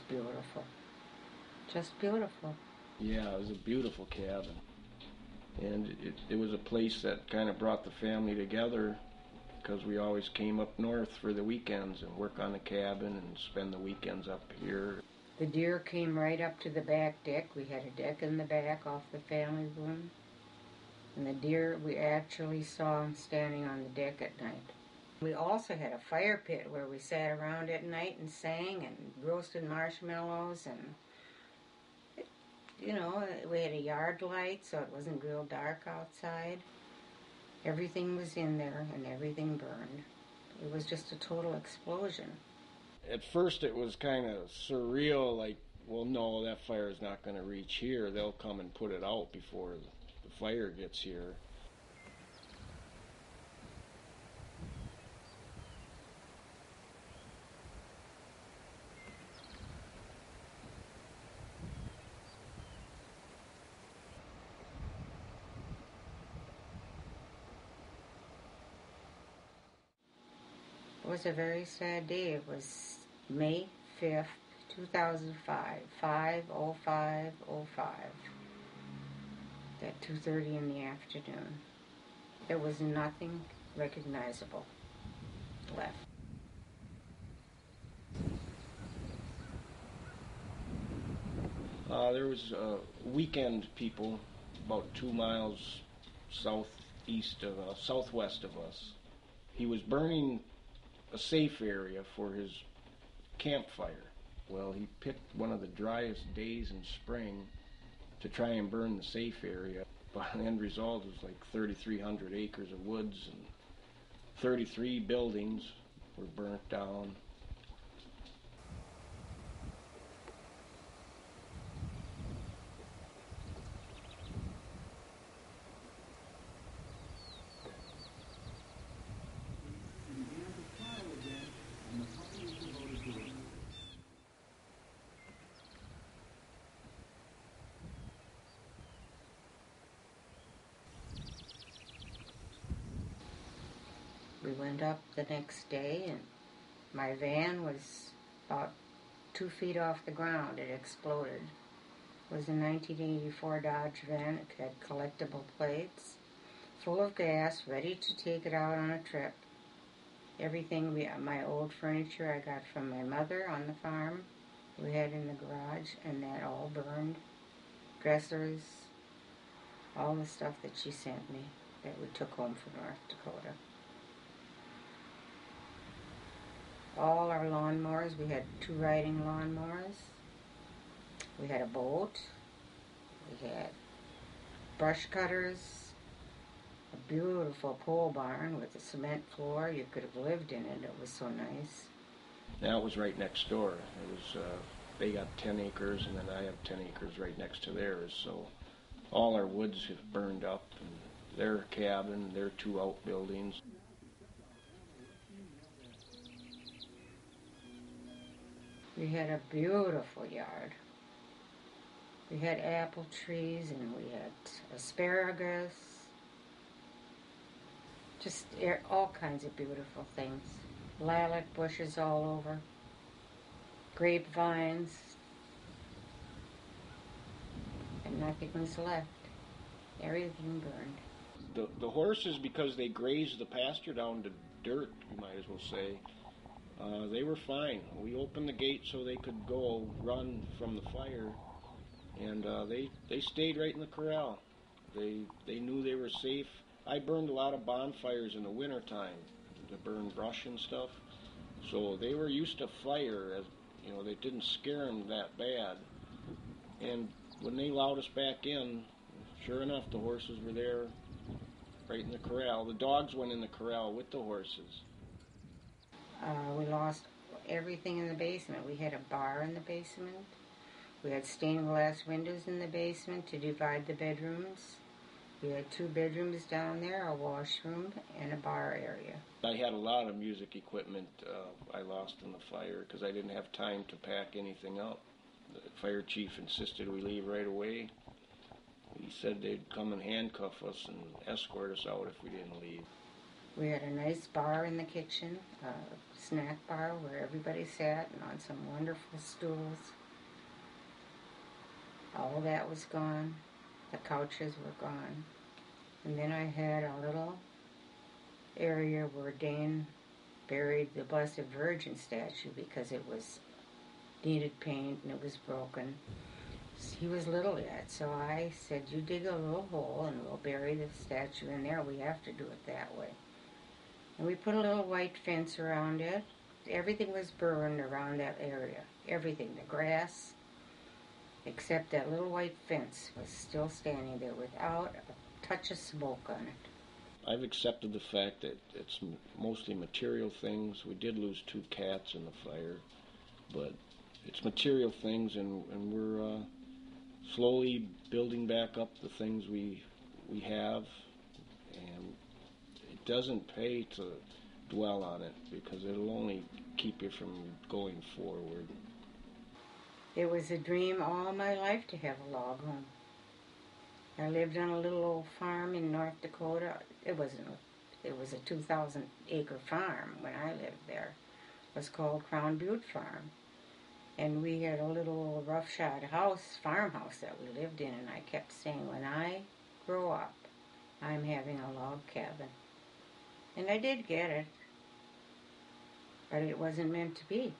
beautiful. Just beautiful. Yeah, it was a beautiful cabin. And it was a place that kind of brought the family together because we always came up north for the weekends and work on the cabin and spend the weekends up here. The deer came right up to the back deck. We had a deck in the back off the family room. And the deer, we actually saw them standing on the deck at night. We also had a fire pit where we sat around at night and sang and roasted marshmallows and, you know, we had a yard light so it wasn't real dark outside. Everything was in there and everything burned. It was just a total explosion. At first it was kind of surreal, like, well, no, that fire is not going to reach here. They'll come and put it out before the fire gets here. It was a very sad day. It was May 5th, 2005, 5:05:05, at 2:30 in the afternoon. There was nothing recognizable left. There was weekend people about 2 miles southwest of us. He was burning a safe area for his campfire. Well, he picked one of the driest days in spring to try and burn the safe area. But the end result was like 3,300 acres of woods and 33 buildings were burnt down. We went up the next day and my van was about 2 feet off the ground. It exploded. It was a 1984 Dodge van. It had collectible plates, full of gas, ready to take it out on a trip. Everything, my old furniture I got from my mother on the farm, we had in the garage, and that all burned. Dressers, all the stuff that she sent me that we took home from North Dakota. All our lawnmowers, we had 2 riding lawnmowers. We had a boat. We had brush cutters. A beautiful pole barn with a cement floor. You could have lived in it. It was so nice. That was right next door. It was they got 10 acres, and then I have 10 acres right next to theirs. So all our woods have burned up, and their cabin, their 2 outbuildings. We had a beautiful yard. We had apple trees and we had asparagus. Just all kinds of beautiful things. Lilac bushes all over. Grapevines. And nothing was left. Everything burned. The horses, because they grazed the pasture down to dirt, you might as well say, they were fine. We opened the gate so they could go run from the fire, and they stayed right in the corral. They knew they were safe. I burned a lot of bonfires in the wintertime to burn brush and stuff, so they were used to fire. As you know, they didn't scare them that bad. And when they allowed us back in, sure enough, the horses were there, right in the corral. The dogs went in the corral with the horses. We lost everything in the basement. We had a bar in the basement. We had stained glass windows in the basement to divide the bedrooms. We had 2 bedrooms down there, a washroom, and a bar area. I had a lot of music equipment I lost in the fire because I didn't have time to pack anything up. The fire chief insisted we leave right away. He said they'd come and handcuff us and escort us out if we didn't leave. We had a nice bar in the kitchen, a snack bar where everybody sat and on some wonderful stools. All that was gone. The couches were gone. And then I had a little area where Dane buried the Blessed Virgin statue because it was needed paint and it was broken. He was little yet, so I said, you dig a little hole and we'll bury the statue in there. We have to do it that way. And we put a little white fence around it. Everything was burned around that area. Everything, the grass, except that little white fence was still standing there without a touch of smoke on it. I've accepted the fact that it's mostly material things. We did lose 2 cats in the fire, but it's material things, and we're slowly building back up the things we have, and it doesn't pay to dwell on it because it'll only keep you from going forward. It was a dream all my life to have a log home. I lived on a little old farm in North Dakota. It was a 2,000-acre farm when I lived there. It was called Crown Butte Farm. And we had a little roughshod farmhouse that we lived in, and I kept saying, when I grow up, I'm having a log cabin. And I did get it, but it wasn't meant to be.